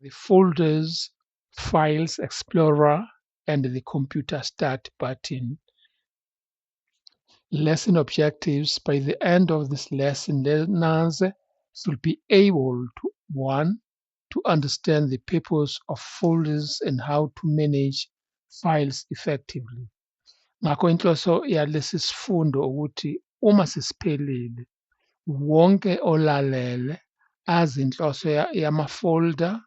the folders, files explorer, and the computer start button. Lesson objectives. By the end of this lesson, learners should be able to 1. To understand the purpose of folders and how to manage files effectively. Ngakho inhloso yalesi sifundo ukuthi uma sesiphelile wonke olalele azi inhloso yama-folder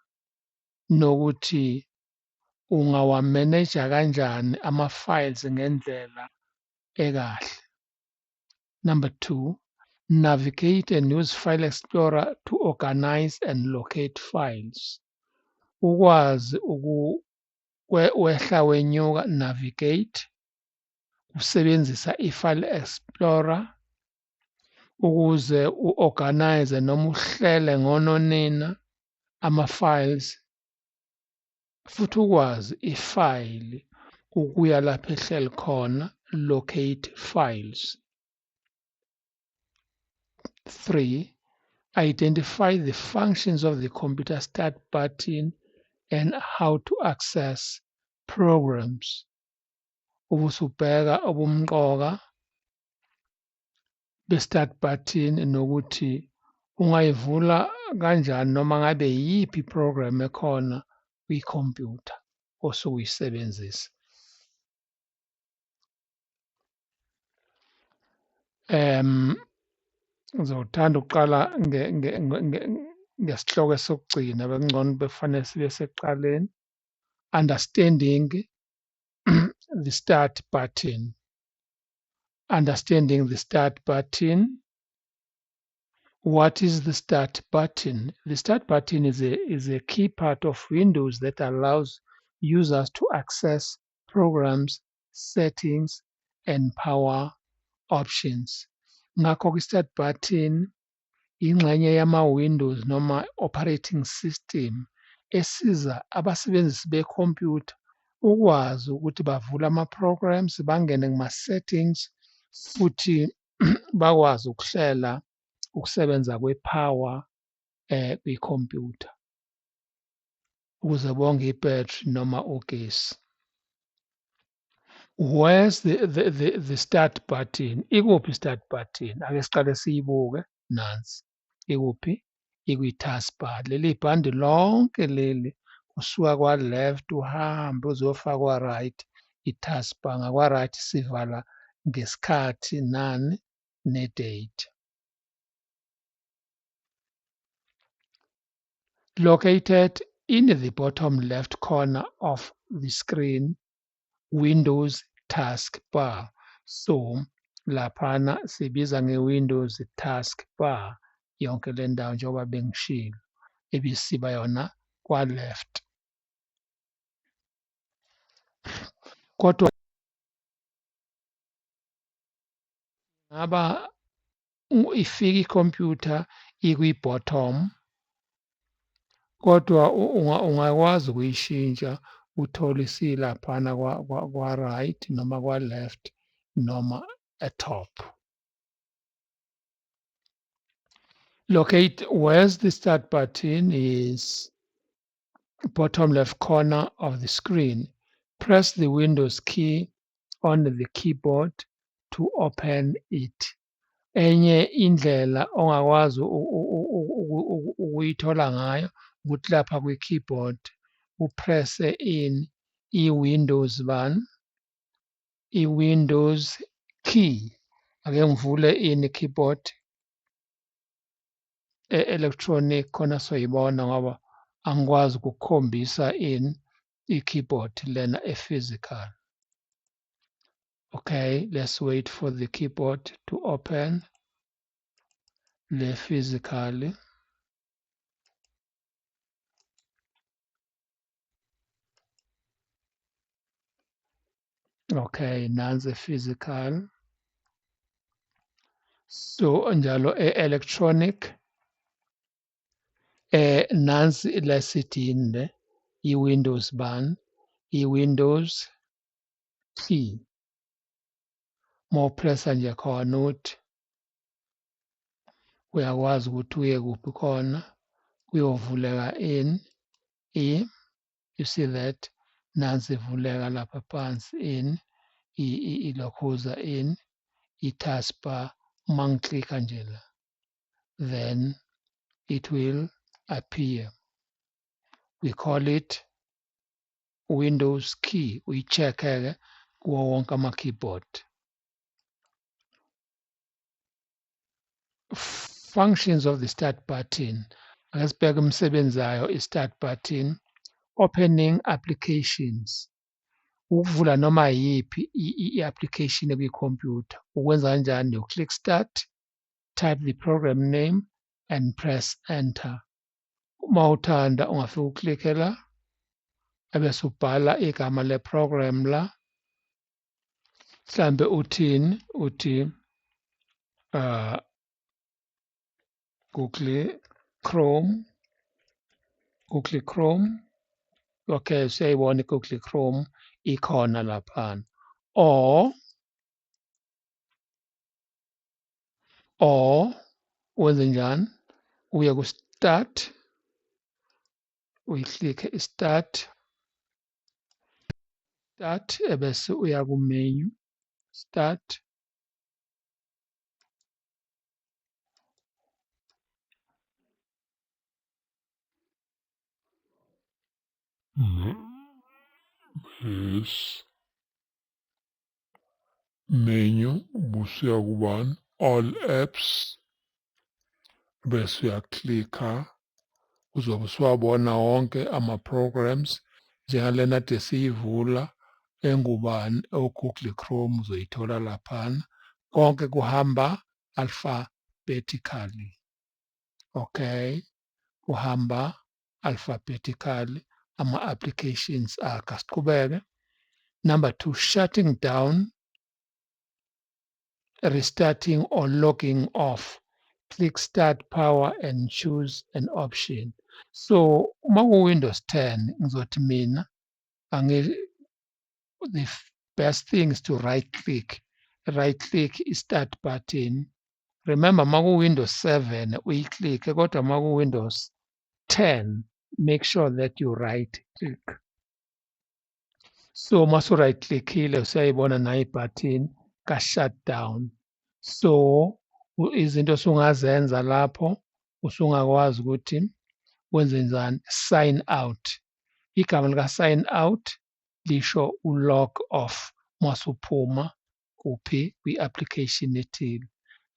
nokuthi ungawamaneja kanjani ama-files ngendlela ekahle. Number 2, navigate and use File Explorer to organize and locate files. Ukwazi wehla wenyuka navigate usebenzisa iFile Explorer ukuze uorganize noma uhlele ngononina ama-files futhi ukwazi ifile ukuya lapho ehleli khona locate files. 3. Identify the functions of the computer start button and how to access programs. Ubusubheka obumqoka be-start button nokuthi ungayivula kanjani noma ngabe yiphi iprogram ekhona kwikhompyutha osuke uyisebenzisa. Ngizothanda ukuqala ngesihloko esokugcina bekungcono befanele sibe sekuqaleni. Understanding the start button. Understanding the start button. What is the start button? The start button is a key part of Windows that allows users to access programs, settings, and power options. Ngakho i-start button ingxenye yama-Windows noma operating system esiza abasebenzisi bekhompyutha ukwazi ukuthi bavule ama-programs, bangene kuma-settings futhi bakwazi ukuhlela ukusebenza kwe-power kwikhompyutha ukuze bonge ibhetri noma ugesi. Where's the start button? Ikuphi i-start button? Ake siqale siyibuke nansi. Ikuphi? Ikwi-taskbar. Leli bhande lonke leli usuka kwa-left uhambe uzofaka kwa-right i-taskbar. Ngakwa-right sivala ngesikhathi nani ne-date. Located in the bottom left corner of the screen, Windows taskbar. So laphana sibiza nge-Windows taskbar yonke le ndawo njengoba bengishilo ebisiba yona kwa-left. Kodwa ngaba ifika ikhompyutha ikwi-bottom kodwa ungakwazi ukuyishintsha uthole isilaphana kwa-right noma kwa-left noma at-top. Locate where's the start button is bottom left corner of the screen. Press the Windows key on the keyboard to open it. Enye indlela ongakwazi ukuyithola ngayo ukuthi lapha kwi-keyboard upresse in i-Windows i-Windows key. Ake ngivule i-keyboard electronic khona soyibona ngoba angikwazi ukukhombisa i-keyboard lena e-physical. Okay, let's wait for the keyboard to open le physically. Okay, nansi physical. So njalo electronic nansi lesithini i-Windows i-Windows key. More pressa nje khona uthi uyakwazi ukuthi uye kuphi khona uyovuleka E, you see that nansi ivuleka lapha phansi in, ilokhuza in, i-taskbar mangiklikha nje la, then it will appear. We call it Windows key. Uyi-check-ke kuwo wonke ama-keyboard. Functions of the start button. Ake sibheke imisebenzi yayo i-start button. Opening applications. Ukuvula noma yiphi i-application ekuyikhompyutha. Ukwenza kanjani? You click start, type the program name and press enter. Uma uthanda ungafika uklikhe la ebese ubhala igama le-program la. Mhlambe uthini? Uthi Google Chrome. Okay, siyayibona i-Google Chrome ikhona laphana. Or wenze njani? Uye ku-start, uyiklikhe i-start, ebese uya ku-menu, start. Yes. Menu, busuya kubani? All apps. Bese uyaklikha. Uzobe usuwabona wonke ama-programs njengalena kade siyivula engubani o-Google Chrome uzoyithola laphana. Konke kuhamba alphabetically. Okay, kuhamba alphabetically ama-applications akhe. Asiqhubeke. Number 2, shutting down, restarting or logging off. Click start power and choose an option. So uma ku-Windows 10 ngizothi mina the best thing is to right click i-start button. Remember uma ku-Windows 7 uyiklikhe kodwa uma ku-Windows 10 make sure that you right click. So mase right clickile usayibona nayo ibutton ka-shutdown. So izinto osungazenza lapho usungakwazi ukuthi wenze njani? Sign out. Igama lika-sign out lisho u-log off masuphuma kuphi? Kwi-application ethile.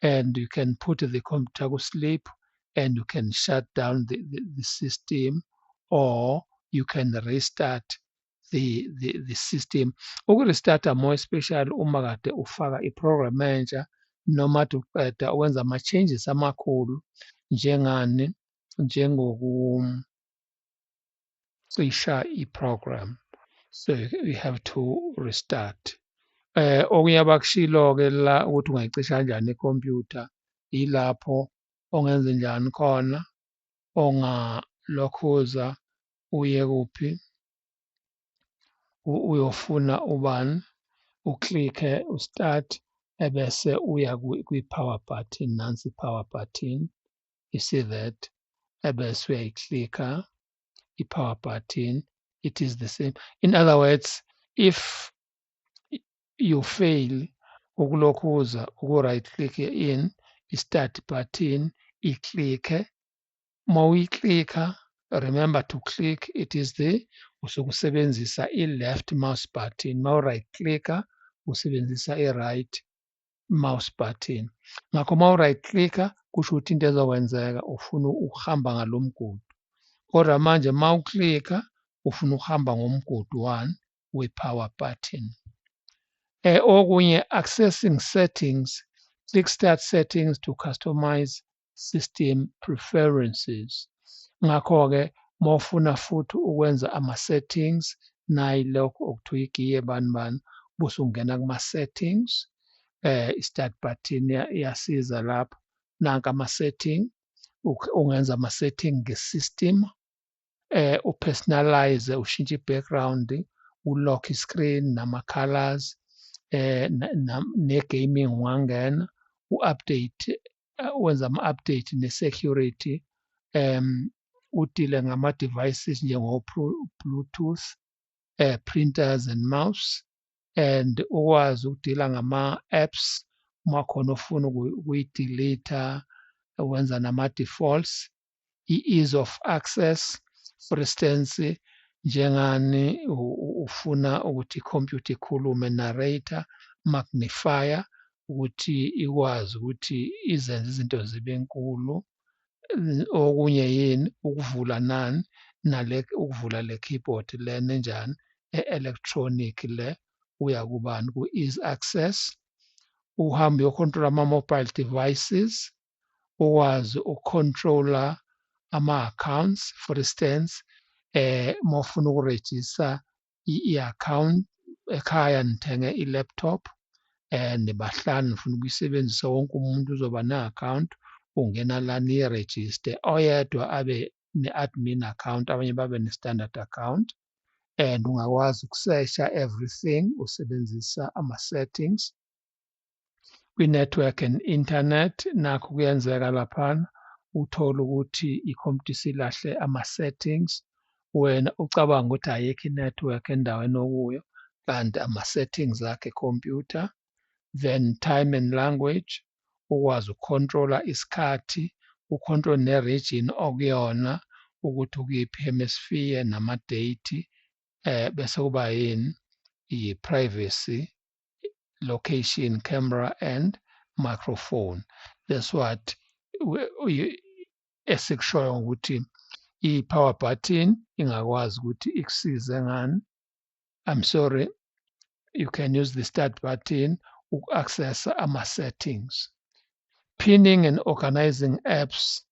And you can put the computer to sleep and you can shut down the system, or you can restart the system. Ukurestart more especially uma kade ufaka i-program entsha noma kade uqeda wenza ama-changes amakhulu njengani? Njengokucisha i-program. So you have to restart. Okunye abakushilo-ke la ukuthi ungayicisha kanjani ikhompyutha ilapho ongenza njani khona, ongalokhuza uye kuphi? Uyofuna ubani? Uklikhe u-start ebese uya kwi-power button, nansi i-power button. You see that? Ebese uyayiklikha i-power button. It is the same. In other words, if you fail ukulokhuza uku-right click in i-start button, iklikhe. Uma uyiklikha, remember to click, it is the usuke usebenzisa i-left mouse button. Uma u-right clicka usebenzisa i-right mouse button. Ngakho uma u-right clicka kusho ukuthi into ezokwenzeka ufuna ukuhamba ngalo mgudu. Kodwa manje uma uklikha ufuna ukuhamba ngomgudu 1 we-power button. Okunye, accessing settings, click start settings to customize system preferences. Ngakho-ke uma ufuna futhi ukwenza ama-settings nayi lokho okuthiwa igiye bani bani bese ungena kuma-settings. I-start button iyasiza lapho. Nanka ama-setting, ungenza ama-setting nge-system. Upersonalize, ushintshe i-background, u-lock i-screen nama-colours. Ne-gaming ungangena u-update, wenza ama-update ne-security udile ngama-devices njengo-Bluetooth, printers and mouse, and ukwazi ukudila ngama-apps uma khona ofuna ukuyi-delete, wenza nama-defaults, i-ease of access. For instance, njengani ufuna ukuthi ikhompyutha ikhulume, narrator, magnifier, ukuthi ikwazi ukuthi izenze izinto zibe nkulu. Okunye yini ukuvula nani ukuvula le keyboard lena enjani e-electronic le uya kubani ku-ease access. Uhambe uyocontrola ama-mobile devices, ukwazi ukucontrola ama-accounts. For instance, uma ufuna ukurejista i-account ekhaya nithenge i-laptop nibahlanu nifuna ukuyisebenzisa, wonke umuntu uzoba ne-account, ungena la niyirejiste, oyedwa abe ne-admin account, abanye babe ne-standard account, and ungakwazi ukusesha everything usebenzisa ama-settings. Kwi-network and internet nakho kuyenzeka laphana uthole ukuthi ikhompyutha isilahle ama-settings, wena ucabanga ukuthi ayikho i-network endaweni okuyo kanti ama-settings akho ekhompyutha. Then time and language, ukwazi ukucontrola isikhathi, ucontrol ne-region okuyona ukuthi ukuyiphi hemisphere nama-date, bese kuba yini i-privacy, location, camera and microphone. That's what esikushoyo ukuthi i-power button ingakwazi ukuthi ikusize ngani. I'm sorry, you can use the start button uku-access ama-settings. Pinning and organizing apps.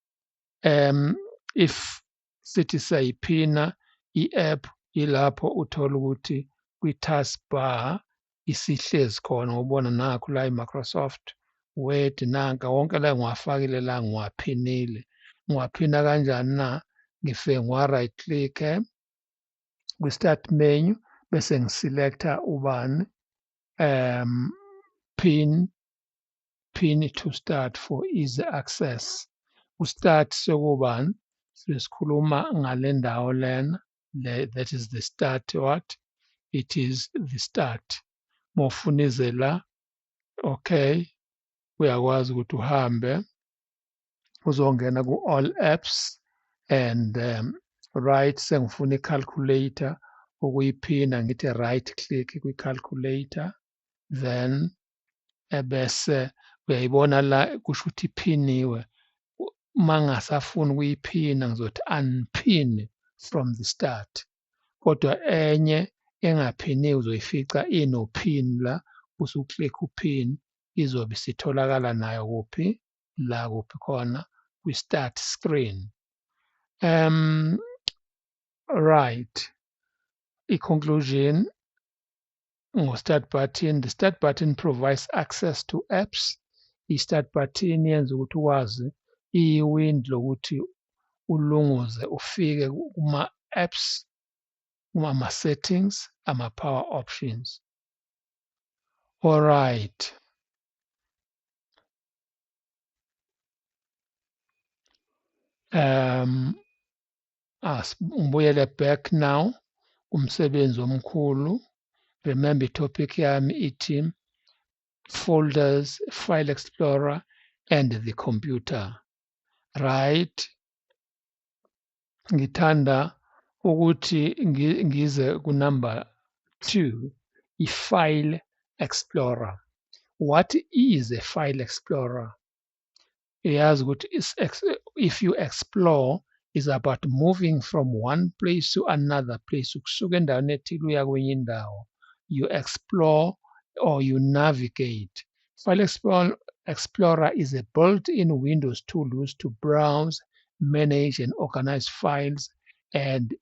If sithi siyayiphina i-app, ilapho uthola ukuthi kwi-taskbar isihlezi khona, ubona nakho la i-Microsoft Word, nanka wonke la ngiwafakile la ngiwaphinile. Ngiwaphina kanjani na? Ngifike ngiwa-right click kwi-start menu bese ngiselecta ubani pin to start for easy access. Start sekubani? Sesikhuluma ngale ndawo lena, that is the start. What? It is the start. Mawufuna ize la, okay, uyakwazi ukuthi uhambe uzongena ku-all apps and right, sengifuna i-calculator ukuyiphina ngithi right click kwi-calculator, then ebese uyayibona la kusho ukuthi iphiniwe. Uma ngingasafuni ukuyiphina ngizothi unpin from the start, kodwa enye engaphiniwe uzoyifica ino-pin la, usuclick upin izobe isitholakala nayo kuphi la kuphi khona kwi-start screen. Right, i-conclusion ngo-start button. The start button provides access to apps. I-start button yenza ukuthi ukwazi i-window lokuthi ulunguze ufike kuma-apps, kuma-settings, ama-power options. All right. Ngibuyele back now umsebenzi omkhulu. Remember itopic yami ithi folders, file explorer and the computer. Right. Ngithanda ukuthi ngize ku number 2, i-file explorer. What is a file explorer? Yazi ukuthi if you explore is about moving from one place to another place, ukusuka endaweni ethile uya kwenye indawo. You explore or you navigate. File Explorer is a built-in Windows tool used to browse, manage and organize files and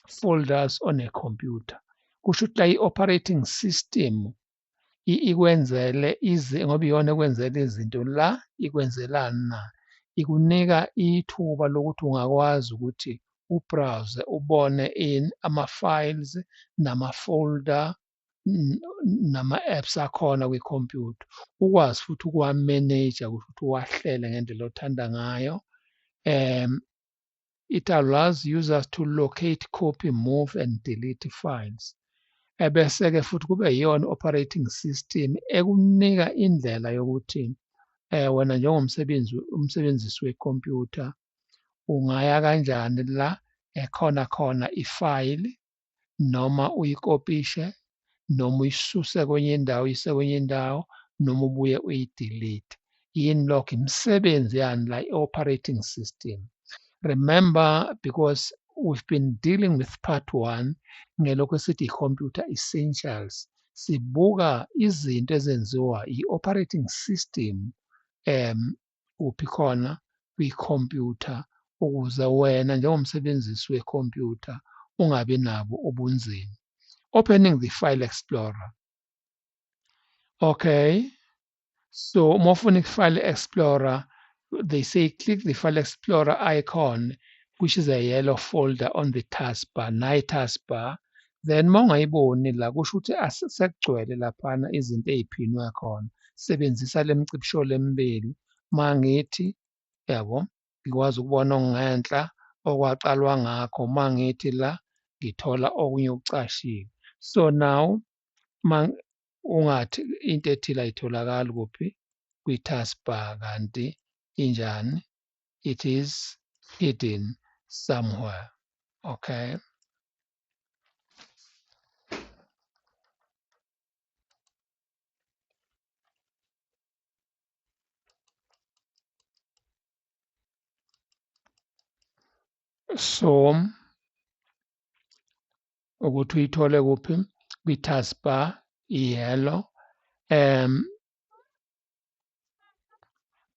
folders on a computer. Kusho ukuthi la i-operating system ikwenzele ngoba iyona ekwenzela izinto la ikwenzelani na, ikunika ithuba lokuthi ungakwazi ukuthi ubrowse ubone ama-files nama-folder nama-apps akhona kwikhompyutha, ukwazi futhi ukuwa-manager ukuthi uwahlele ngendlela othanda ngayo. it allows users to locate, copy, move and delete files. Ebese-ke futhi kube yiyona operating system ekunika indlela yokuthi wena umsebenzisi wekhompyutha ungaya kanjani la khona ifayili noma uyikopishe noma uyisuse kwenye indawo uyise kwenye indawo noma ubuye uyidelete. Yini lokho? Imisebenzi yani la i-operating system. Remember, because we've been dealing with part 1 ngelokho sithi i-computer essentials, sibuka izinto ezenziwa i-operating system kuphi khona kwikhompyutha ukuze wena njengomsebenzisi wekhompyutha ungabi nabo ubunzima. Opening the File Explorer. Okay, so uma ufuna i-File Explorer, they say click the File Explorer icon, which is a yellow folder on the taskbar, nayi taskbar. Then uma ungayiboni la kusho ukuthi sekugcwele laphana izinto ey'phinwe khona. Sebenzisa le micibisho lemibili. Uma ngithi yabo ngikwazi ukubona okungenhla okwaqalwa ngakho, uma ngithi la ngithola okunye okucashile. So now ungathi into ethile ayitholakali kuphi kwi-taskbar kanti injani, it is hidden somewhere. Okay, so ukuthi uyithole kuphi kwi-taskbar i-yellow,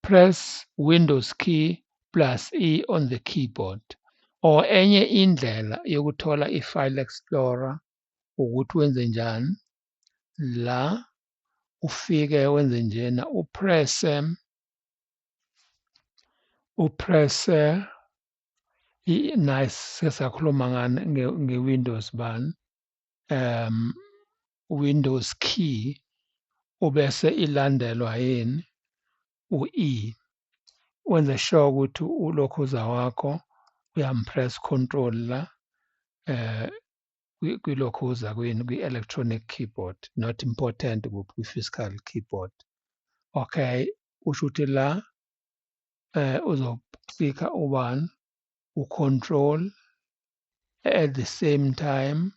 press Windows key plus E on the keyboard. Or enye indlela yokuthola i-File Explorer ukuthi wenze njani, la ufike wenze njena upress nice sesakhuluma ngani nge-Windows bani Windows key ubese ilandelwa yini u-E, wenze sure ukuthi ulokhuza wakho uyampress control la kwilokhuza kwini kwi-electronic keyboard, not important kwi-physical keyboard. Okay, usho ukuthi la uzoclicka ubani u-control at the same time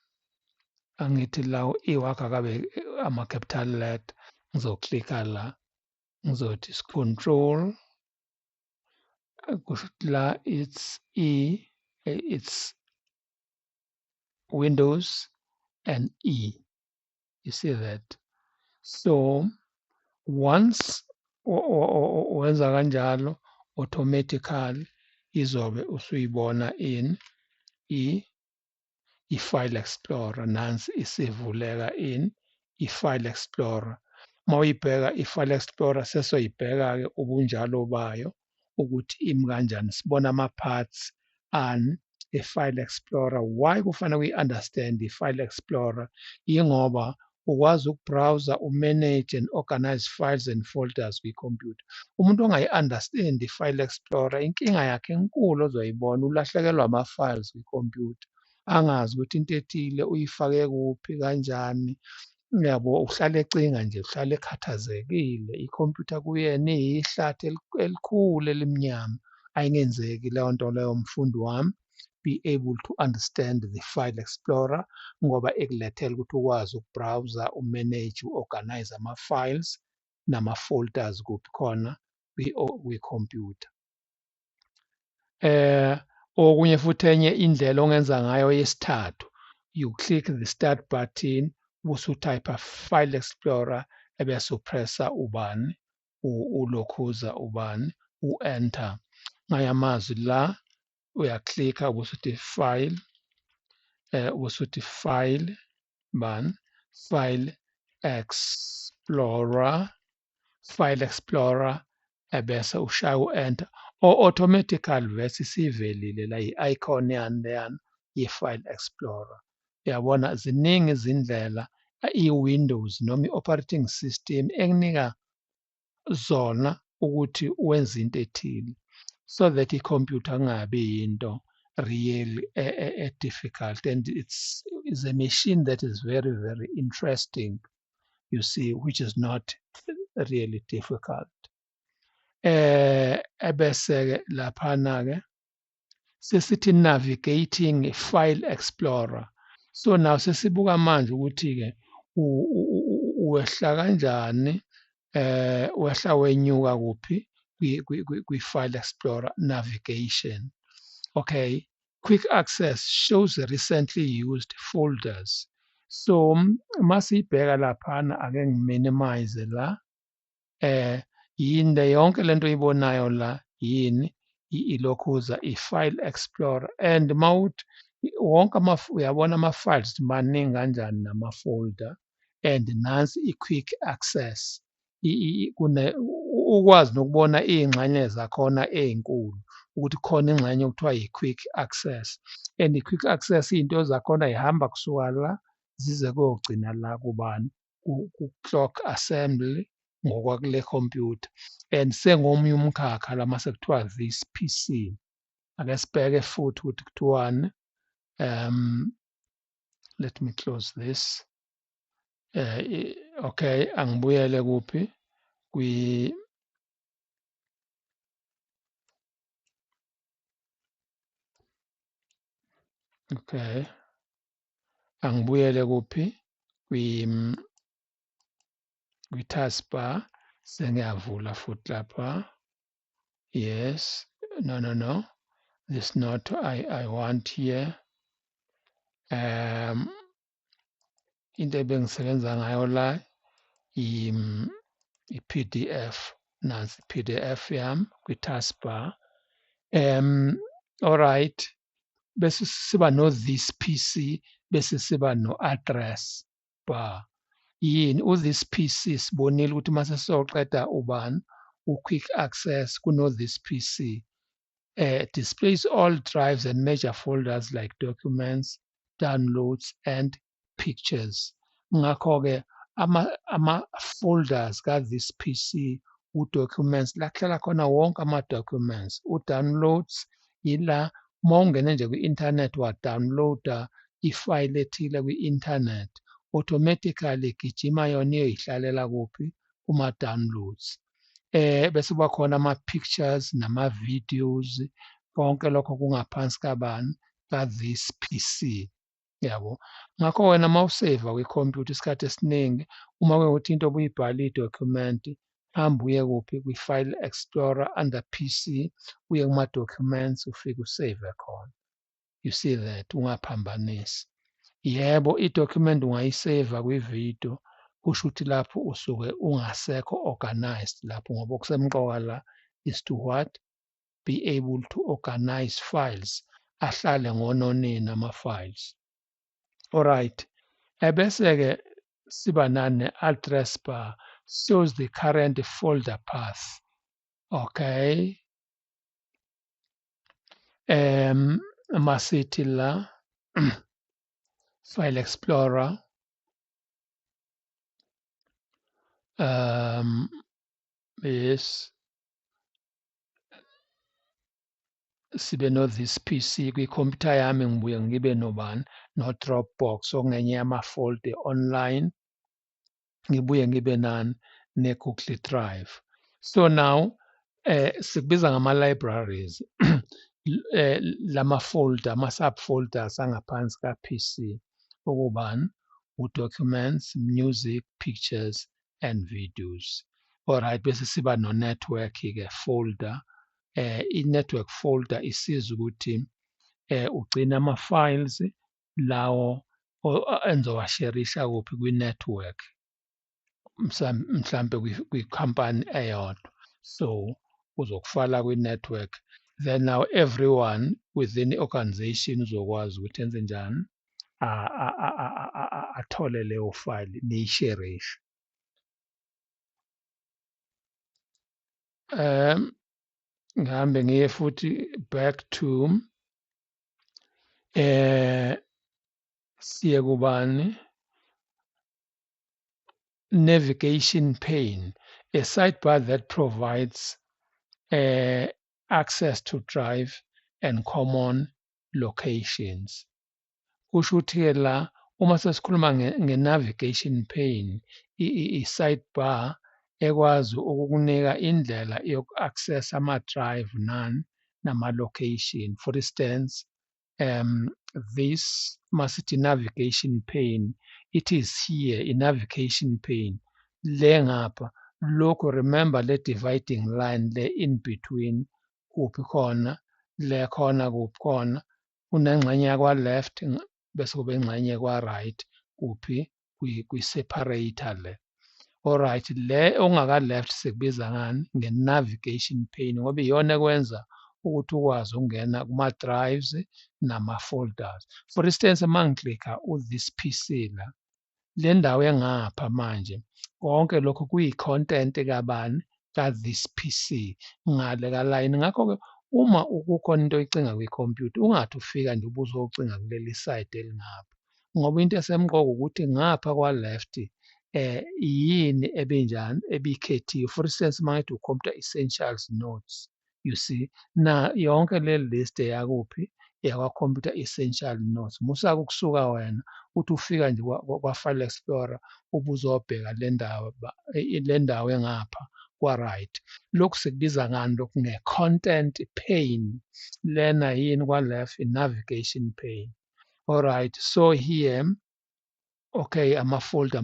angithi la iwakho akabe ama-capital letter, ngizoclicka la ngizothi control kusho ukuthi la it's E, it's Windows and E. You see that? So once wenza kanjalo automatically izobe usuyibona in i-File Explorer, nansi isivuleka in i-File Explorer. Uma uyibheka i-File Explorer sesoyibheka-ke ubunjalo bayo ukuthi imi kanjani, sibona ama-parts ani e-File Explorer. Why kufanele uyi-understand i-File Explorer? Yingoba ukwazi ukubrowser, umanage and organize files and folders kwikhompyutha. Umuntu ongayi-understand i-File Explorer, inkinga yakhe enkulu ozoyibona ulahlekelwa ama-files kwikhompyutha, angazi ukuthi into ethile uyifake kuphi kanjani. Uyabo, uhlala ecinga nje, uhlala ekhathazekile, ikhompyutha kuyena iyihlathi elikhulu elimnyama. Ayingenzeki leyo nto leyo mfundi wami. Be able to understand the File Explorer ngoba ekulethela ukuthi ukwazi ukubrowser, umanage, u-organize ama-files nama-folders kuphi khona kwikhompyutha. Okunye futhi enye indlela ongenza ngayo yesithathu, you click the start button usutype File Explorer ebese upressa ubani ulokhuza ubani u-enter. Ngayamazwi la uyaklikha ubusuthi file ubusuthi file bani File Explorer ebese ushaya u-enter automatically vese isivelile la i-icon yani leyana ye-File Explorer. Uyabona ziningi izindlela i-Windows noma i-operating system ekunika zona ukuthi wenze into ethile, so that ikhompyutha kungabi yinto really difficult, and it's a machine that is very, very interesting, you see, which is not really difficult. Ebese laphana-ke sesithi navigating file explorer. So now sesibuka manje ukuthi-ke wehla kanjani, wehla wenyuka kuphi kwi-file explorer navigation. Okay, quick access shows the recently used folders. So masiyibheka laphana, ake ngiminimize la, yini le yonke lento oyibonayo la yini ilokhuza i-file explorer, and mawuthi wonke uyabona ama-files maningi kanjani nama-folder, and nansi i-quick access ukwazi nokubona iy'ngxenye zakhona ey'nkulu ukuthi khona ingxenye okuthiwa yi-quick access, and i-quick access iy'nto zakhona y'hamba kusuka la zize kuyogcina la kubani ku-clock assembly ngokwakule computer, and sengomunye umkhakha la mase kuthiwa this PC. Ake sibheke futhi ukuthi kuthiwani. Let me close this. Okay, angibuyele kuphi okay, angibuyele kuphi kwi-taskbar, sengiyavula futhi lapha. Yes, no, this not I want here. Into ebengisebenza ngayo la i-PDF, nansi i-PDF yami kwi-taskbar. All right, bese siba no this PC, bese siba no address bar. Yini u-this PC? Sibonile ukuthi mase sizoqeda ubani u-quick access kuno this PC. Displays all drives and major folders like documents, downloads and pictures. Ngakho-ke ama-folders ka-this PC, u-documents la kuhlala khona wonke ama-documents, u-downloads yila mawungene nje kwi-internet wa-download-a ifayile ethile kwi-internet, automatically igijima yona iyoyihlalela kuphi kuma-downloads. Bese kuba khona ama-pictures nama-videos, konke lokho kungaphansi kabani ka-this PC, yabo. Ngakho wena mawuseva kwikhompyutha isikhathi esiningi, uma kuwukuthi into obuyibhala i-document, hamba uye kuphi kwi-file explorer under PC, uye kuma-documents ufike usave khona. You see that, ungaphambanisi. Yebo, i-document ungayiseva kwi-video, kusho ukuthi lapho usuke ungasekho organized lapho, ngoba okusemqoka la is to what? Be able to organize files, ahlale ngononina ama-files. Alright, ebese-ke siba nane-address bar, shows the current folder path. Okay, masithi la File Explorer, yes, sibe no this PC kwikhompyutha yami, ngibuye ngibe nobani no-Dropbox okungenye yama-folder online, ngibuye ngibe nani ne-Google Drive. So now sikubiza ngama-libraries lama-folder, ama-subfolders angaphansi ka-PC, okubani u-documents, music, pictures and videos. Alright, bese siba no-network-ke folder. I-network folder isiza ukuthi ugcine ama-files lawo enizowasherisha kuphi kwi-network, mhlampe kwikhampani eyodwa, so uzokufaka kwi-network, then now everyone within the organization uzokwazi ukuthi enze njani, athole leyo file niyisherishe. Ngihambe ngiye futhi back to siye kubani, navigation pane, a sidebar that provides access to drive and common locations. Kusho ukuthi-ke la uma sesikhuluma nge-navigation pane, i-sidebar ekwazi ukukunika indlela yoku-access ama-drive nama-location. For instance, this masithi navigation pane, it is here i-navigation pane le ngapha. Lokhu remember le dividing line le in between kuphi khona le khona kuphi khona kunengxenye yakwa left bese kube ingxenye kwa-right kuphi kwi-separator le. Alright, le ongaka left sikubiza ngani? Nge-navigation pane ngoba iyona ekwenza ukuthi ukwazi ukungena kuma-drives nama-folders. For instance, uma ngiklikha u-this PC la, le ndawo engapha manje konke lokho kuyi-content kabani? Ka-this PC ngale kalayini. Ngakho-ke uma kukhona into oyicinga kwikhompyutha ungathi ufika nje ubuzocinga kuleli side elingapha, ngoba into esemqoka ukuthi ngapha kwa-left yini ebenjani ebikhethiwe. For instance, uma ngithi u-computer essentials notes, you see na yonke le list eyakuphi eyakwa-computer essential notes. Musa-ke ukusuka wena uthi ufika nje kwa-File Explorer ubuzobheka le ndawo engapha kwa-right. Lokhu sikubiza ngani lokhu? Nge-content pane. Lena yini kwa-left? I-navigation pane. Alright, so here okay, ama-folder.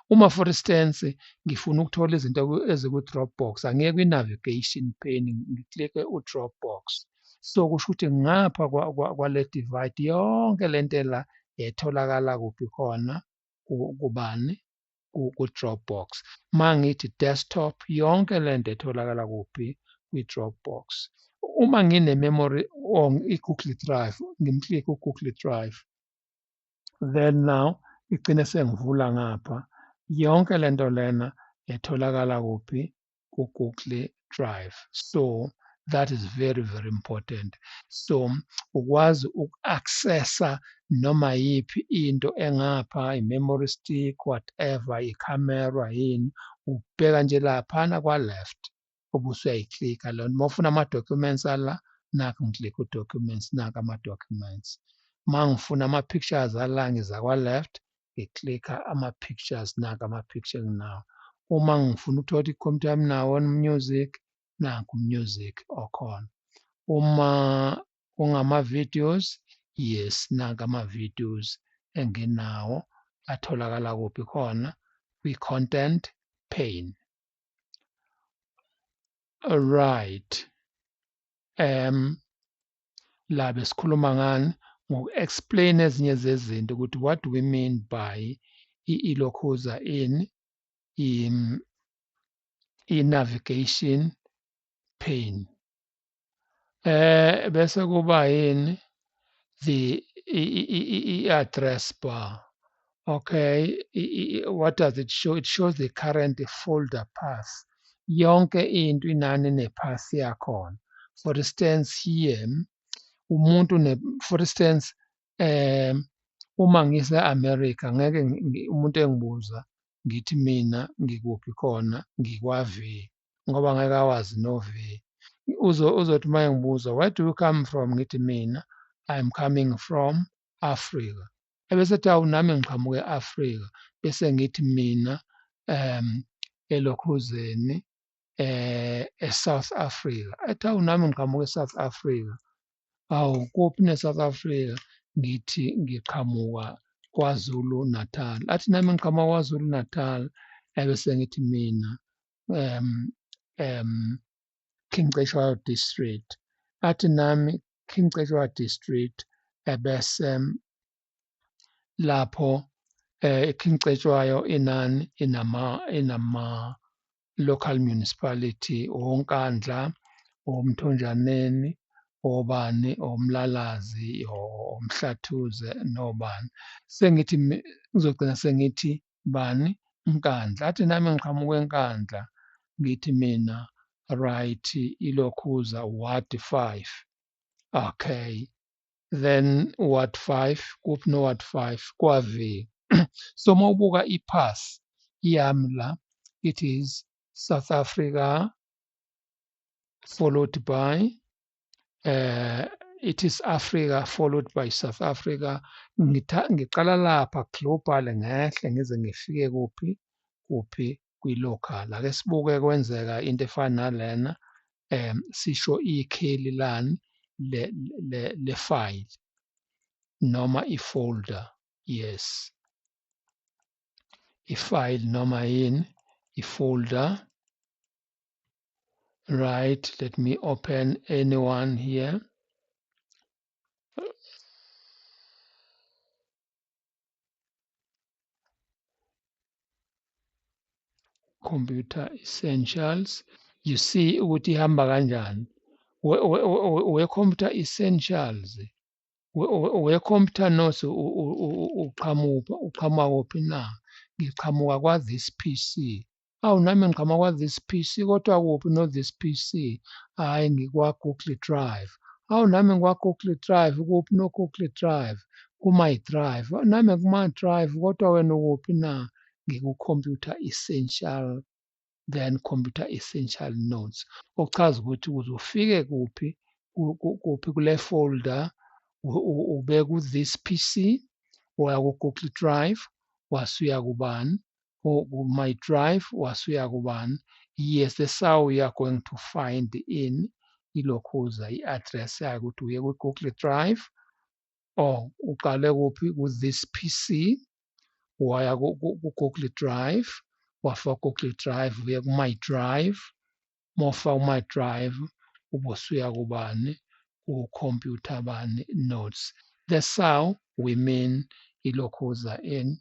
Uma for instance ngifuna ukuthola izinto eziku-Dropbox, angeke kwi-navigation pane ngiklikhe u-Dropbox. So kusho ukuthi ngapha kwale divide yonke lento la etholakala kuphi khona kubani? Ku-Dropbox. Mangithi desktop yonke lento etholakala kuphi? Kwi-Dropbox. Uma ngine-memory or i-Google Drive, ngimklikhe u-Google Drive, then now igcine sengivula ngapha yonke lento lena etholakala kuphi? Ku-Google Drive. So that is very, very important. So ukwazi uku-accessa noma yiphi into engapha, i-memory stick, whatever, i-camera yini, ubheka nje laphana kwa-left ubusuyayiklikha leyo. Uma ufuna ama-documents ala, nakhu ngiklikha u-documents, nakhu ama-documents. Uma ngifuna ama-pictures ala ngiza kwa-left ngiklikha ama-pictures, nakhu ama-pictures nginawo. Uma ngifuna ukuthola ikhompyutha yami nawo music, nakhu music okhona. Uma kungama-videos, yes, nanku ama-videos enginawo atholakala kuphi khona? Kwi-content pane. Right. La besikhuluma ngani? Ngoku-explain ezinye zezinto ukuthi what do we mean by ilokhuza ini? I-navigation pane. Bese kuba yini? I-address bar. Okay, what does it show? It shows the current folder path. Yonke into inani ne-path yakhona. For instance here, for instance uma ngise-America ngeke umuntu engibuza ngithi mina ngikuphi khona, ngikwa-V, ngoba ngeke awazi no-V. Uzothi uma engibuza, where do you come from? Ngithi mina I'm coming from Africa. Ebese ethi awu nami ngiqhamuka e-Afrika, bese ngithi mina elokhuzeni e-South Africa. Ethi awu nami ngiqhamuka e-South Africa. Awu kuphi ne-South Africa? Ngithi ngiqhamuka KwaZulu Natal. Athi nami ngiqhamuka KwaZulu Natal, ebese ngithi mina King Cetshwayo District. Athi nami King Cetshwayo District, ebese lapho King Cetshwayo inani inama local municipality, oNkandla, oMthonjaneni, obani, oMlalazi, oMhlathuze nobani. Sengithi ngizogcina sengithi bani? Nkandla. Athi nami ngiqhamuka eNkandla, ngithi mina right ilokhuza Ward 5. Okay. Then Ward 5, kuphi no-Ward 5? Kwa-V. So mawubuka ipath yami la, it is South Africa followed by it is Africa followed by South Africa. Ngiqala lapha global ngehle ngize ngifike kuphi kwi-local. Ake sibuke kwenzeka into efana nalena sisho ikheli lani le-file noma i-folder. Yes, i-file noma yini i-folder. Right, let me open anyone here. Computer essentials. You see ukuthi ihamba kanjani. We-computer essentials. We-computer notes uqhamuka kuphi na? Ngiqhamuka kwa-this PC. Awu nami ngiqhamuka kwa-this PC kodwa kuphi no-this PC? Hhayi ngikwa-Google Drive. Awu nami ngikwa-Google Drive kuphi no-Google Drive? Ku-my drive. Nami kuma drive kodwa wena ukuphi na? Ngiku-computer essential, then computer essential notes. Okuchaza ukuthi ukuze ufike kuphi kule folder ube ku-this PC, waya ku-Google Drive, wasuya kubani, ku-my drive, wasuya kubani. Yes, that's how you are going to find in ilokhuza i-address yakho ukuthi uye ku-Google Drive or uqale kuphi ku-this PC, waya ku-Google Drive, wafaka Google Drive uye ku-my drive, mawufaka ku-my drive ubusuya kubani ku-computer bani notes. That's how we mean ilokhuza in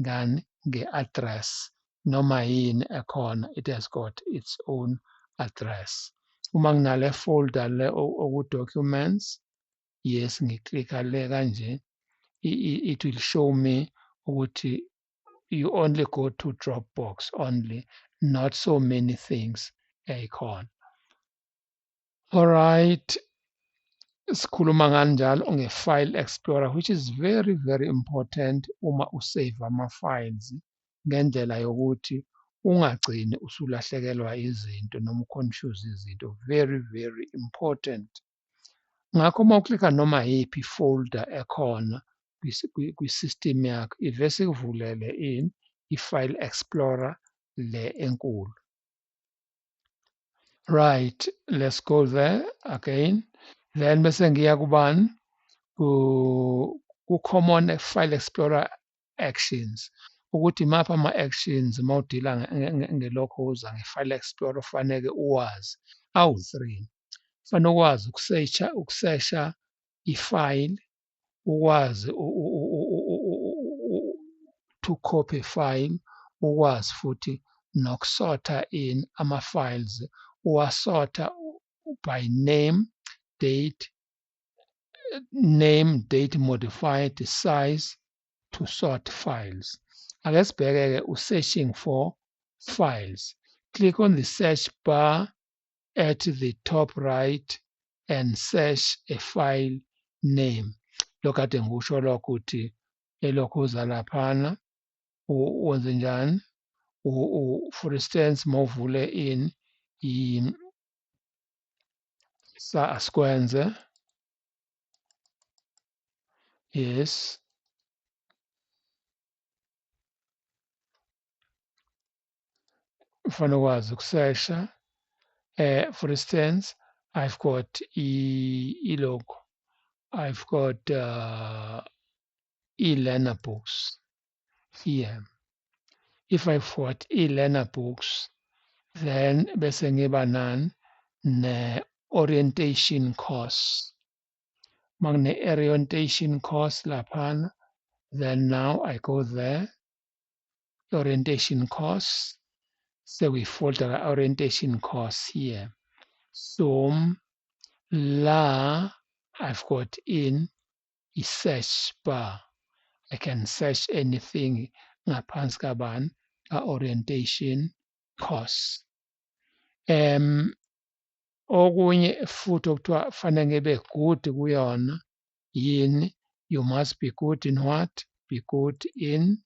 ngani nge-address noma yini ekhona, it has got its own address. Uma nginale folder le oku-documents, yes ngiklikha le kanje, it will show me ukuthi you only go to Dropbox only, not so many things ey'khona. Alright, sikhuluma kanjalo nge-File Explorer, which is very, very important uma usave ama-files ngendlela yokuthi ungagcini usulahlekelwa izinto noma uconfuse izinto. Very, very important. Ngakho uma uklikha noma yiphi i-folder ekhona kwi-system yakho, ivese ikuvulele ini i-File Explorer le enkulu. Right, let's go there again. Then bese ngiya kubani? Ku-Common File Explorer Actions. Ukuthi maphi ama-actions mawudila ngelokhuza nge-File Explorer ofanele uwazi. Awu-3. Kufanele ukwazi ukusesha i-file, ukwazi to copy file, ukwazi futhi nokusotha in ama-files, uwasotha by name, date, modified, size, to sort files. Ake sibheke-ke u-searching for files. Click on the search bar at the top right and search a file name. Lokhu kade ngikusho lokho ukuthi elokhuza laphana wenze njani? For instance, mawuvule in asikwenze. Yes. Kufanele ukwazi ukusesha. For instance, I've got e-logo. I've got e-learner books here. If I've got e-learner books, then bese ngiba nani ne-orientation course. Magine-orientation course laphana, then now I go there, orientation course. So we folder orientation course here. So la I've got in a search bar. I can search anything ngaphansi kabani orientation course. Okunye futhi okuthiwa fanele ngibe good kuyona yini, you must be good in what? Be good in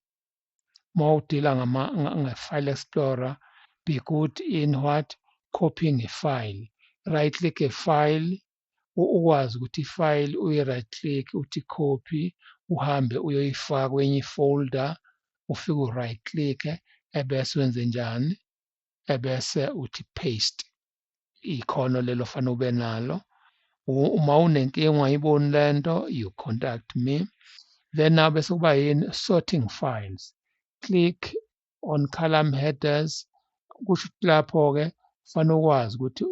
mawudila nge-File Explorer, be good in what? Copying a file. Right click a file, ukwazi ukuthi ifayili uyi-right click uthi copy uhambe uyoyifaka kwenye ifolder ufike u-right click ebese wenze njani ebese uthi paste ikhono lelo fanele ube nalo. Uma unenkinga ungayiboni lento you contact me. Then now bese kuba yini sorting files. Click on column headers kusho ukuthi lapho-ke fanele ukwazi ukuthi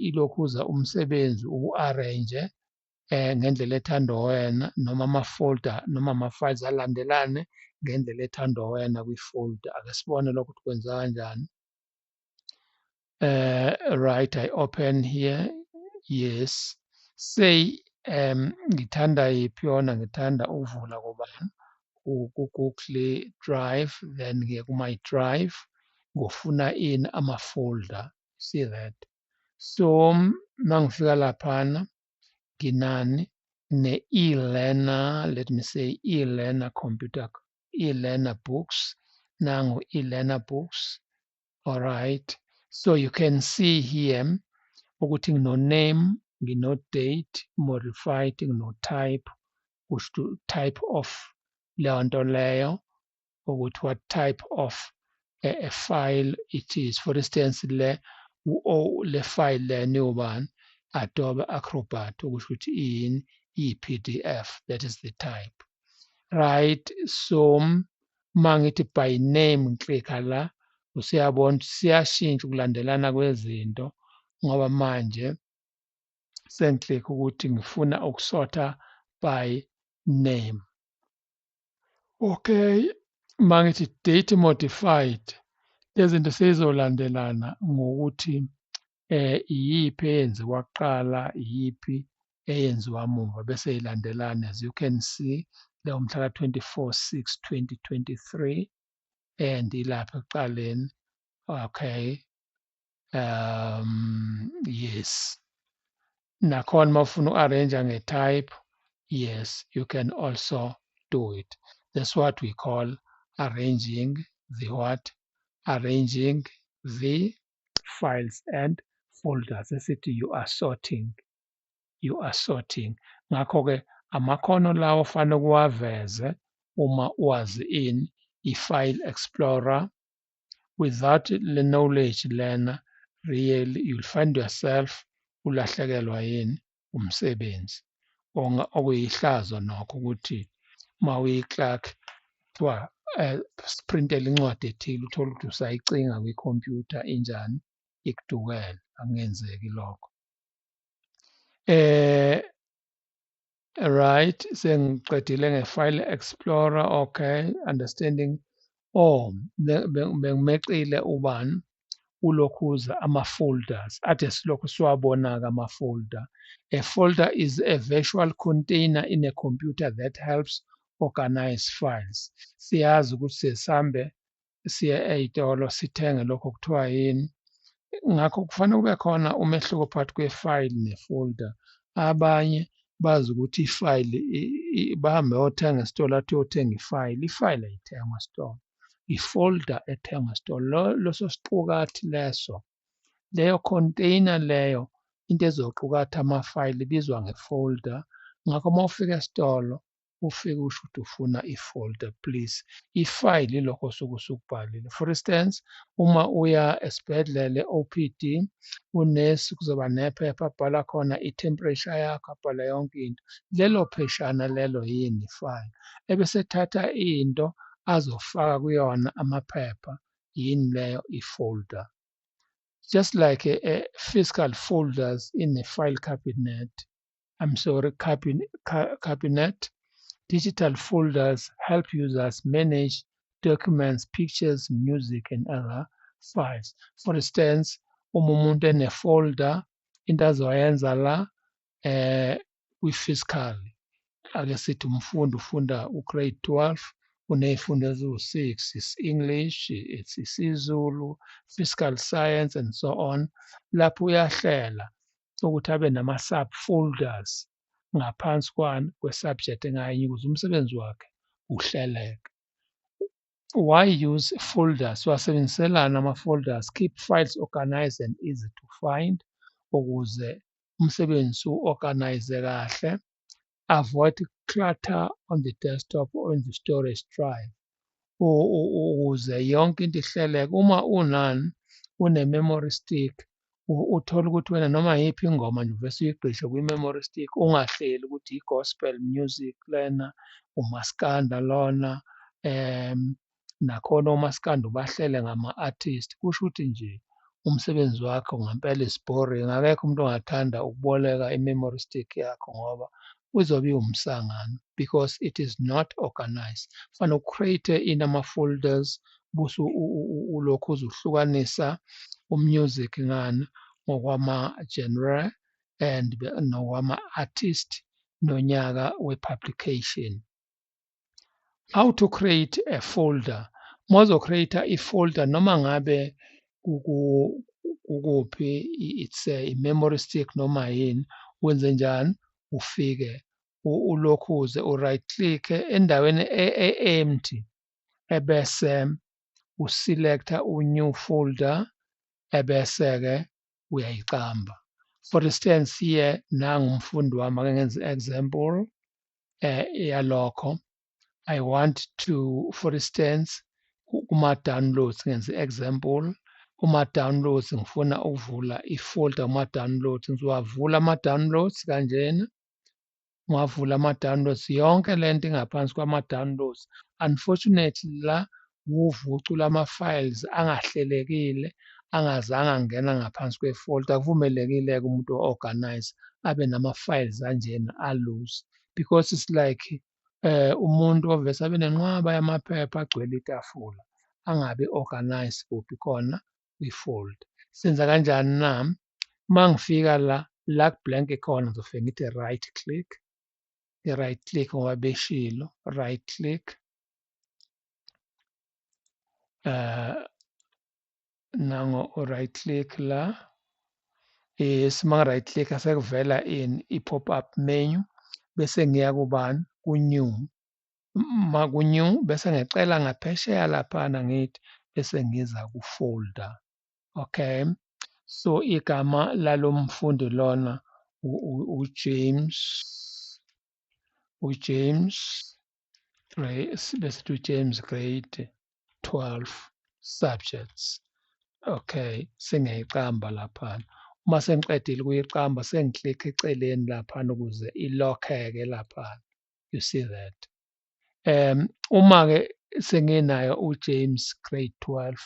ilokhuza umsebenzi uku-arrange ngendlela ethandwa wena noma ama-folder noma ama-files alandelane ngendlela ethandwa wena kwi-folder. Ake sibone lokho ukuthi kwenziwa kanjani. Right, I open here. Yes. Say ngithanda yiphi yona ngithanda ukuvula kobani ku-Google Drive, then ngiye ku-my drive ngofuna ini ama-folder. See that? So mangifika laphana nginani ne-e-learner, let me say e-learner computer, e-learner books, nangu e-learner books. All right, so you can see here ukuthi ngino-name, ngino-date, modified, ngino-type, kusho ukuthi type of leyo nto leyo, ukuthi what type of a file it is. For instance, le file le niyobani Adobe Acrobat, okusho ukuthi iyini iyi-PDF, that is the type. Right, so mangithi by name ngiklikha la usiyabona ukuthi siyashintsha ukulandelana kwezinto ngoba manje sengiklikha ukuthi ngifuna ukusorta by name. Okay, mangithi date modified lezi zinto sezizolandelana ngokuthi iyiphi eyenziwa kuqala iyiphi eyenziwa muva bese ilandelana. As you can see leyo mhla ka-24/6/2023 and ilapha ekuqaleni. Okay, yes. Nakhona mawufuna uku-arrange nge-type, yes, you can also do it. That's what we call arranging the what? Arranging the files and folders. Esithi you are sorting. You are sorting. Ngakho-ke amakhono lawo ofanele ukuwaveze uma wazi ini i-File Explorer. Without the knowledge lena, really you'll find yourself ulahlekelwa yini umsebenzi. Okuyihlazo nokho ukuthi uma uyi-clerk kuthiwa sprintele incwadi ethile uthole ukuthi usayicinga kwikhompyutha injani ikudukele, akungenzeki lokho. Right, sengiqedile nge-File Explorer. Okay, understanding. Bengimeqile ubani ulokhuza ama-folders ade silokhu siwabona-ke ama-folder. A folder is a virtual container in a computer that helps organize files. Siyazi ukuthi sesihambe siye ey'tolo sithenge lokho kuthiwa yini. Ngakho kufanele kube khona umehluko phakathi kwe-file ne-folder. Abanye bazi ukuthi ifayili bahambe bayothenga esitolo athi uyothenga ifayili. Ifayili ayithengwa esitolo. I-folder ethengwa esitolo. Leso siqukathi leso, leyo container leyo, into ezoqukatha amafayili ibizwa nge-folder. Ngakho uma ufika esitolo ufike usho ukuthi ufuna i-folder please. Ifayili ilokho osuke usukubhalile. For instance, uma uya esibhedlela OPD, unesi kuzoba nephepha abhala khona i-temperature yakho, abhala yonke into. Lelo pheshana lelo yini ifayili. Ebese ethatha into azofaka kuyona amaphepha, yini leyo i-folder. Just like a physical folders in a file cabinet, cabinet, digital folders help users manage documents, pictures, music, and other files. For instance, uma umuntu ene-folder, into azoyenza la kwi-physical. Ake sithi umfundi ufunda u-grade 12, uney'fundo eziwu-6, it's English, it's isiZulu, physical science and so on. Lapho uyahlela ukuthi abe nama-subfolders ngaphansi kwani kwe-subject ngayinye ukuze umsebenzi wakhe uhleleke. Why use folders? Siwasebenziselana ama-folders. Keep files organized and easy to find ukuze umsebenzi u-organize kahle. Avoid clutter on the desktop or in the storage drive. Ukuze yonke into ihleleke. Uma une-memory stick, uthole ukuthi wena noma yiphi ingoma nje uvese uyigqishe kwi-memory stick, ungahleli ukuthi i-gospel music lena, umaskanda lona, nakhona omaskanda ubahlele ngama-artist. Kusho ukuthi nje umsebenzi wakho ngempela is boring. Akekho umuntu ongathanda ukuboleka i-memory stick yakho ngoba uzobe iwumsangano because it is not organized. Kufanele ucreate ama-folders bese ulokhu uzuhlukanisa u-music ngani ngokwama-genre and nokwama-artist nonyaka we-publication. How to create a folder. Mawuzo-create i-folder noma ngabe kukuphi, it's a memory stick noma yini, wenze njani? Ufike ulokhuze u-right click endaweni empty ebese uselecta u-new folder ebese-ke uyayicamba. For instance here nangu umfundi wami ake ngenze i-example yalokho. I want to, for instance, kuma-downloads ngenze i-example. Kuma-downloads ngifuna ukuvula i-folder kuma-downloads. Ngizowavula ama-downloads kanjena. Ngwavula ama-downloads yonke lento ingaphansi kwama-downloads. Unfortunately la uvucu lama-files angahlelekile angazange angena ngaphansi kwe-folder. Akuvumelekile-ke umuntu o-organize abe nama-files anjena a-loose because it's like umuntu ovese abe nenqwaba yamaphepha agcwele itafula angabe organize kuphi khona kwi-folder. Senza kanjani na? Uma ngifika la ku-blank khona ngizofike ngithi right click. I-right click ngoba beshilo right click nango right click la right click asekuvela i-pop up menu bese ngiya kubani ku-new. Ku-new bese ngicela ngaphesheya laphana ngithi bese ngiza ku-folder. Okay, so igama lalo mfundi lona uJames James grade 12 subjects. Okay, sengiyayicamba laphana. Uma sengiqedile ukuyiqamba sengiklikha eceleni laphana ukuze ilokheke laphana. You see that. Uma-ke senginayo uJames grade 12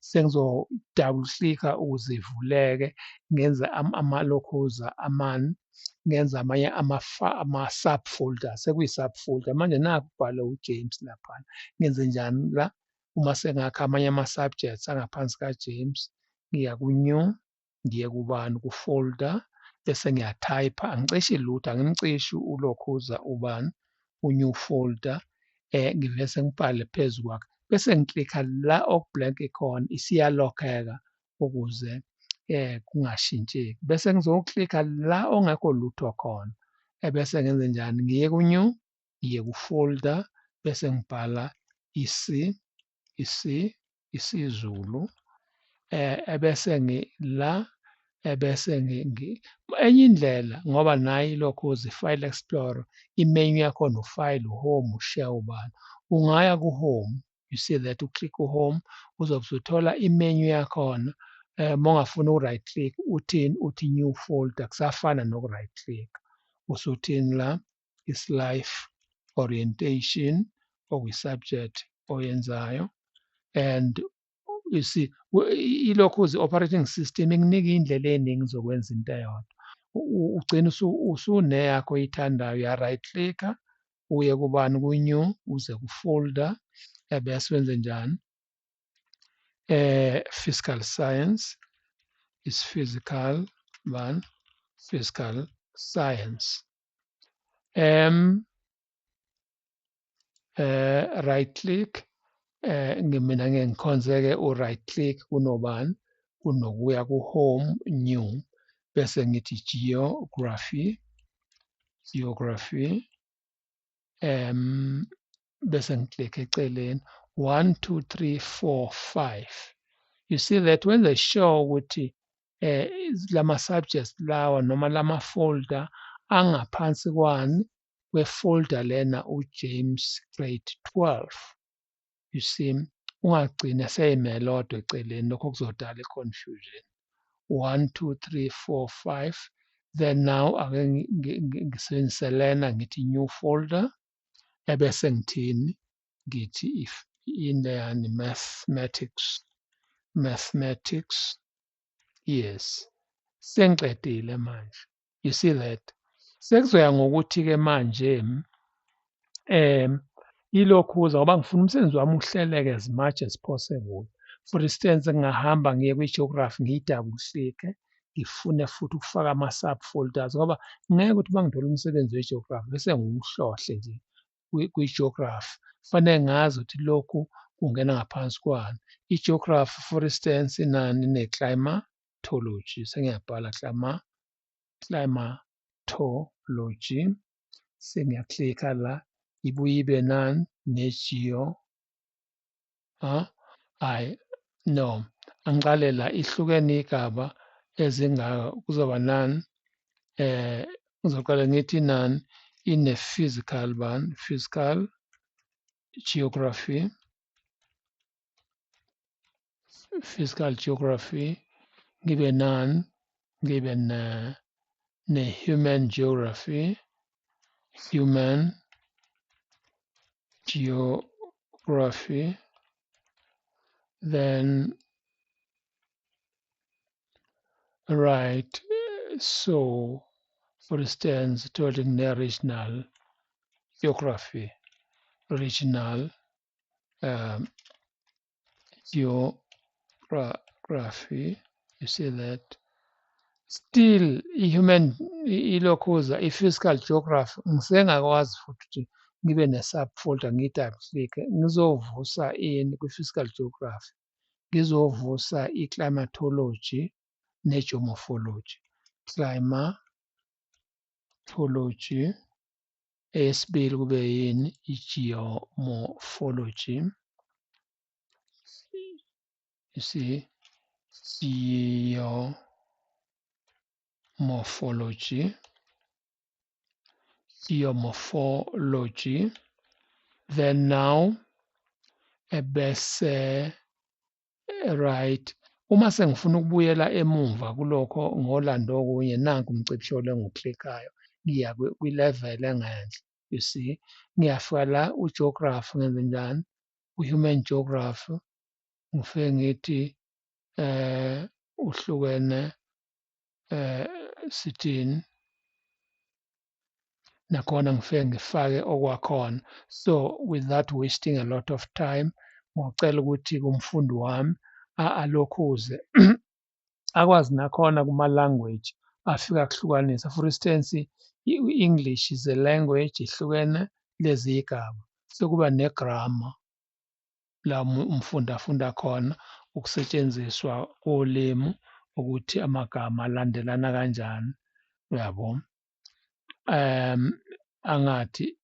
sengizo double clicka ukuze ivuleke, ngenza amalokhuza amane, ngenza amanye ama-subfolders, sekuyi-subfolder manje nakhu kubhalwe uJames laphana. Ngenze njani la? Uma sengakha amanye ama-subjects angaphansi kaJames, ngiya ku-new, ngiye kubani ku-folder bese ngiyathayipha, angiceshi lutho, angimcishi ulokhuza ubani u-new folder, ngivese ngibhale phezu kwakhe bese ngiklikha la oku-blank khona isiyalokheka ukuze kungashintsheki. Bese ngizoklikha la ongekho lutho khona ebese ngenze njani? Ngiye ku-new, ngiye ku-folder bese ngibhala isiZulu ebese ebese enye indlela ngoba nayo ilokhuza i-file explorer, i-menu yakhona u-file, u-home, u-share, ubani. Ungaya ku-home, you see that, u-click u-home uzobe usuthola i-menu yakhona. Uma ungafuna u-right click uthini? Uthi new folder, kusafana noku-right click. Usuthini la? Is-life orientation okuyi-subject oyenzayo and you see ilokhuza i-operating system ikunika iy'ndlela ey'ningi zokwenza into eyodwa. Ugcine usuneyakho oyithandayo, uya-right clicka uye kubani ku-new uze ku-folder ebese wenze njani? Physical science is physical bani? Physical science. Right click mina ngikhonze-ke u-right click kunobani? Kunokuya ku-home, new bese ngithi geography bese ngiklikha eceleni 1, 2, 3, 4, 5. You see that wenze sure ukuthi lama subjects lawa noma lama folder angaphansi kwani kwefolder lena uJames grade 12. You see, ungagcina seyimelodwa eceleni, lokho kuzodala i-confusion. 1, 2, 3, 4, 5. Then now ake ngisebenzise lena ngithi new folder ebese ngithini ngithi if ineyani mathematics. Yes, sengiqedile manje. You see that? Sekuzoya ngokuthi-ke manje ilokhuza ngoba ngifuna umsebenzi wami uhleleke as much as possible. For instance, ngingahamba ngiye kwi-geography ngiyidouble click-e, ngifune futhi ukufaka ama-subfolders ngoba ngeke ukuthi uma ngithole umsebenzi we-geography bese ngiwuhlohle nje kwi-geography. Kufanele ngazi ukuthi lokhu kungena ngaphansi kwani. I-geography for instance inani ine-climatology, sengiyabhala climatology, sengiyaklikha la ibuye ibe nani ne-geo. No, angiqale la ihlukene igaba ezingaka kuzoba nani ngizoqala ngithi nani ine-physical bani, physical geography, ngibe nani ngibe ne-human geography, human geography, then right, so for instance thole ne-regional geography, regional geography, you see that. Still i-human ilokhuza i-physical geography ngisengakwazi futhi ukuthi ngibe ne-subfolder ngiyidouble click-e ngizovusa ini kwi-physical geography, ngizovusa i-climatology ne-geomorphology. Climatology, eyesibili kube yini i-geomorphology. You see, geomorphology. Then now ebese right, uma sengifuna ukubuyela emumva kulokho ngolanda okunye nanku umcibisho lo engiwuklikhayo ngiya kwi-level engenhla. You see, ngiyafika la u-geography ngenze njani, u-human geography ngifike ngithi uhlukene sithini nakhona ngifike ngifake okwakhona. So without wasting a lot of time ngocela ukuthi kumfundi wami alokhuze akwazi nakhona kuma-language afika kuhlukanisa. For instance, i-English is a language ihlukene lezi igaba, sekuba ne-grammar la umfundi afunda khona ukusetshenziswa kolimi ukuthi amagama alandelana kanjani, uyabo. Angathi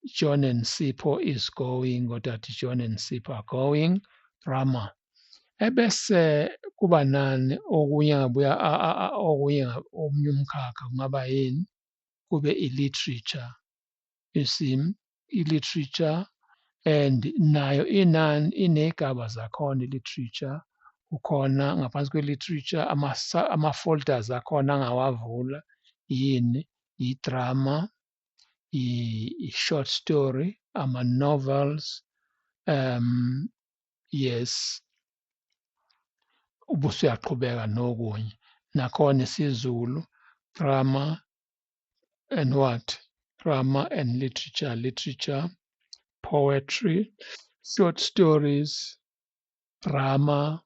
John and Sipho is going, kodwa athi John and Sipho are going, grammar. Ebese kuba nani okunye ngabuya omunye umkhakha kungaba yini, kube i-literature. You see, i-literature and nayo inani iney'gaba zakhona i-literature. Kukhona ngaphansi kwe-literature ama-folders akhona angawavula yini, i-drama, i-short story, ama-novels, yes, ubuse uyaqhubeka nokunye. Nakhona isiZulu, grammar and what? Grammar and literature, literature, poetry, short stories, drama.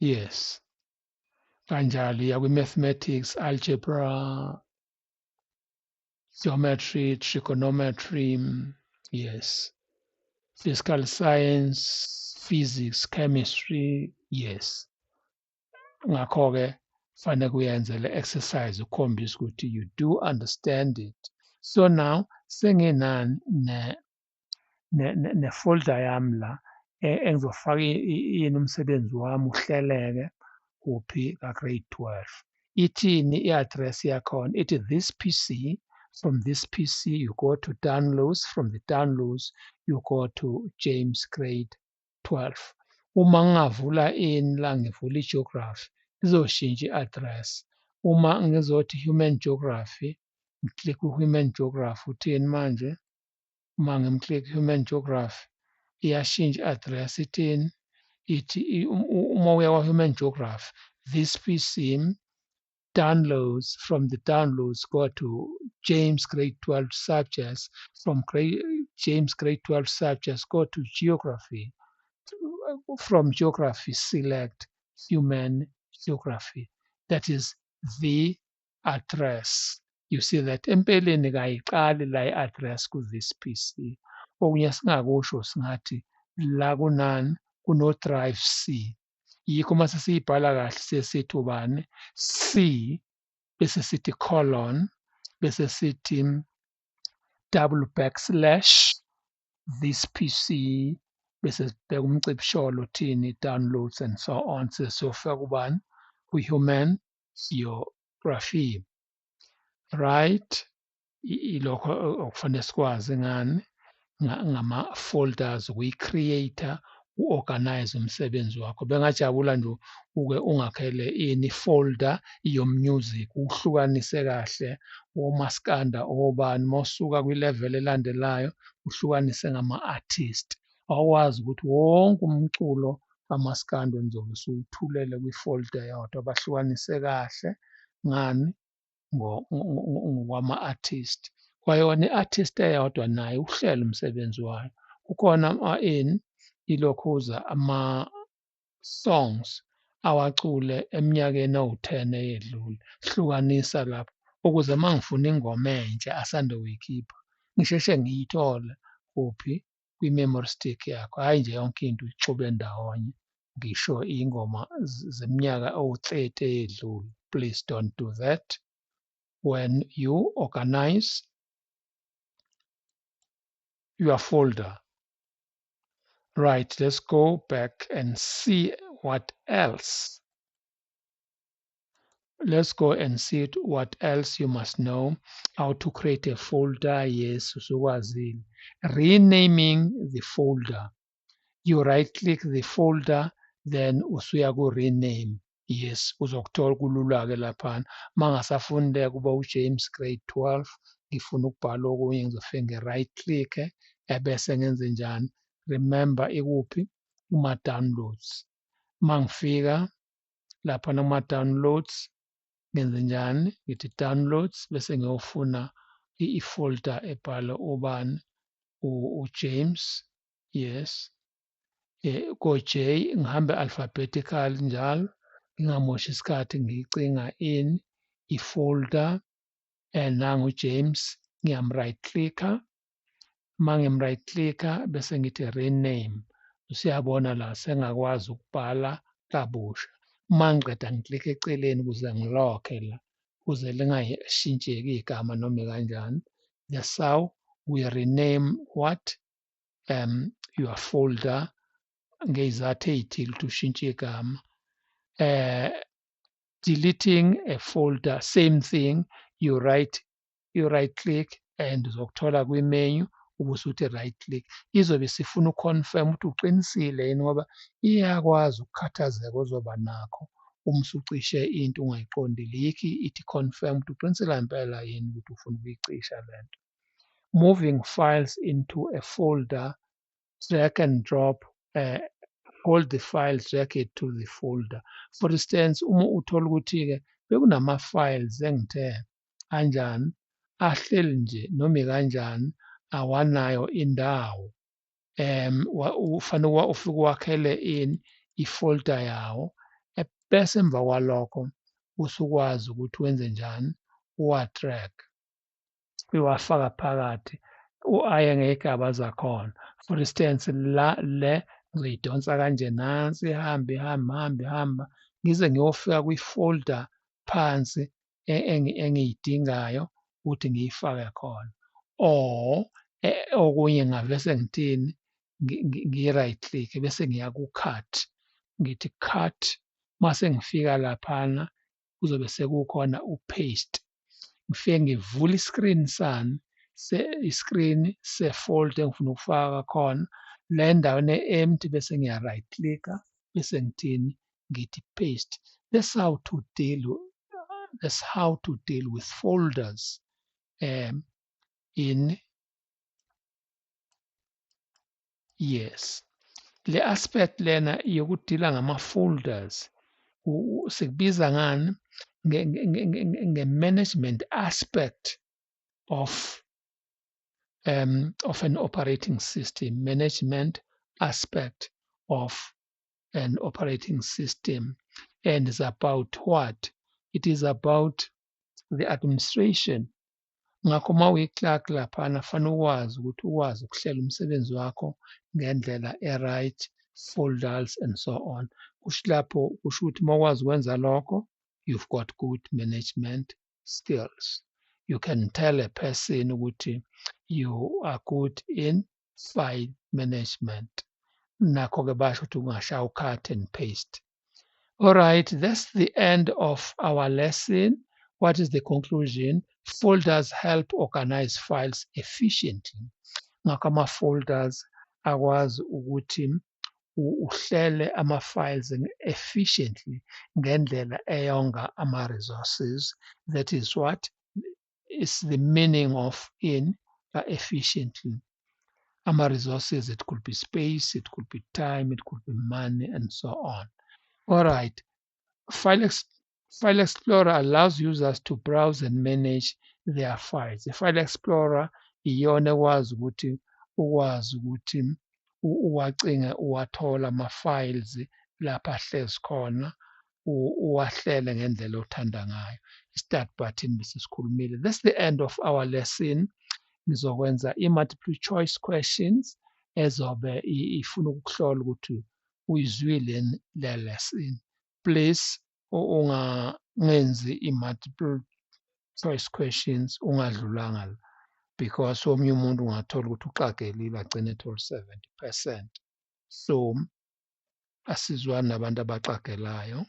Yes. Kanjalo iya kwi-mathematics, algebra, geometry, trigonometry, yes. Physical science, physics, chemistry, yes. Ngakho-ke fanele uyenze le exercise ukhombisa ukuthi you do understand it. So now senginani ne folder yami la engizofaka yini umsebenzi wami uhleleke kuphi ka-grade 12. Ithini i-address yakhona? Ithi this PC, from this PC you go to downloads, from the downloads you go to James grade 12. Uma ngingavula ini la ngivula i-geography izoshintsha i-address. Uma ngizothi human geography ngiklik human geography uthini manje? Uma ngimklik human geography iyashintsha i-address ithini? Ithi uma uya kwa-human geography this PC downloads, from the downloads go to James grade 12 subjects, from James grade 12 subjects go to geography, from geography select human geography. That is the address. You see that empeleni kayiqali la i-address ku-this PC. Okunye singakusho singathi la kunani kuno-drive C. Yikho uma sesiyibhala kahle sesithi ubani C bese sithi colon bese sithi double backslash this PC bese sibheka umcibisholo uthini downloads and so on sesiyofika kubani kwi-human geography. Right, ilokho okufanele sikwazi ngani ngama-folders ukuyi-create-a u-organize umsebenzi wakho. Bengajabula nje uke ungakhele ini folder yo-music uhlukanise kahle omaskanda obani mawusuka kwi-level elandelayo uhlukanise ngama-artist. Awukwazi ukuthi wonke umculo kamaskandi nizobe usuwuthulele kwi-folder yodwa bahlukanise kahle ngani ngokwama-artist. Kwayona i-artist eyodwa nayo uhlela umsebenzi wayo. Kukhona ini ilokhuza ama-songs awacule eminyakeni ewu-10 eyedlule. Hlukanisa lapho ukuze uma ngifuna ingoma entsha asanda kuyikhipha ngisheshe ngiyithole kuphi kwi-memory stick yakho, hhayi nje yonke into uyixube ndawonye ngisho iy'ngoma zeminyaka ewu-30 eyedlule. Please don't do that. When you organize your folder. Right, let's go back and see what else. Let's go and see what else you must know. How to create a folder. Yes, usukwazile. Renaming the folder. You right click the folder, then usuya ku rename. Yes, uzokuthola kulula-ke laphana. Mangasafuni kuba uJames grade 12 ngifuna ukubhala okunye ngizofike nge-right click ebese ngenze njani? Remember ikuphi? Kuma-downloads. Mangifika lapha kuma-downloads ngenze njani? Ngithi downloads bese ngiyofuna i-folder ebhala ubani? uJames. Yes. Ko-J ngihambe alphabetical njalo ngingamoshi isikhathi ngiyicinga in i-folder nangu James ngiyam-right clicker. Mangim-right clicker bese ngithi rename. Usiyabona la sengakwazi ukubhala kabusha. Mangiqeda ngiklikha eceleni ukuze ngilokhe la ukuze lingashintsheki igama noma kanjani. That's how we rename what your folder ngeyizathu ey'thile ukuthi ushintshe igama. Deleting a folder, same thing, you right click and uzokuthola kwi-menu ubusuthi right click. Izobe sifuna uconfirm ukuthi uqinisile yini ngoba iyakwazi ukukhathazeka ozoba nakho uma usucishe into ungayiqondile. Yikho ithi confirm ukuthi uqinisile ngempela yini ukuthi ufuna ukuyicisha lento. Moving files into a folder, drag and drop, hold the file, drag it to the folder. For instance, uma uthola ukuthi-ke bekunama-files engithe kanjani ahleli nje noma kanjani awanayo indawo. Ufanele ufike uwakhele i-folder yawo bese emva kwalokho usukwazi ukuthi wenze njani? Uwa-drag uwafaka phakathi aye ngey'gaba zakhona. For instance, le ngizoyidonsa kanje nansi ihamba ngize ngiyofika kwi-folder phansi engiyidingayo ukuthi ngiyifake khona. Or okunye ngingavese ngithini? ngiyi-right click bese ngiya ku-cut, ngithi cut mase ngifika laphana kuzobe sekukhona u-paste. Ngifike ngivule i-screen sami i-screen se-folder engifuna ukufaka khona la endaweni e-empty bese ngiya-right click-a bese ngithini ngithi paste. That's how to deal with folders in yes. Le aspect lena yokudila ngama-folders sikubiza ngani nge-management aspect of an operating system, management aspect of an operating system, and it's about what? It is about the administration. Ngakho uma uyi-clerk laphana fanele ukwazi ukuhlela umsebenzi wakho ngendlela e-right, folders and so on. Kusho lapho kusho ukuthi uma ukwazi ukwenza lokho, you've got good management skills. You can tell a person ukuthi you are good in file management. Nakho-ke basho ukuthi ungashaya u-cut and paste. All right, that's the end of our lesson. What is the conclusion? Folders help organize files efficiently. Ngakho ama-folders akwazi ukuthi uhlele ama-files efficiently ngendlela eyonga ama-resources. That is what is the meaning of in efficiently. Ama-resources, it could be space, it could be time, it could be money, and so on. All right. File Explorer allows users to browse and manage their files. The File Explorer iyona ekwazi ukuthi uwacinge uwathola ama-files lapha ahlezi khona uwahlele ngendlela othanda ngayo. I-start button bese sikhulumile. That's the end of our lesson. Ngizokwenza i-multiple choice questions ezobe ifuna ukukuhlola ukuthi uyizwile le lesson. Please ungangenzi i-multiple choice questions ungadlulanga la, because omunye umuntu ungathola ukuthi uxakelile agcine ethola 70%. So asizwani nabantu abaxagelayo.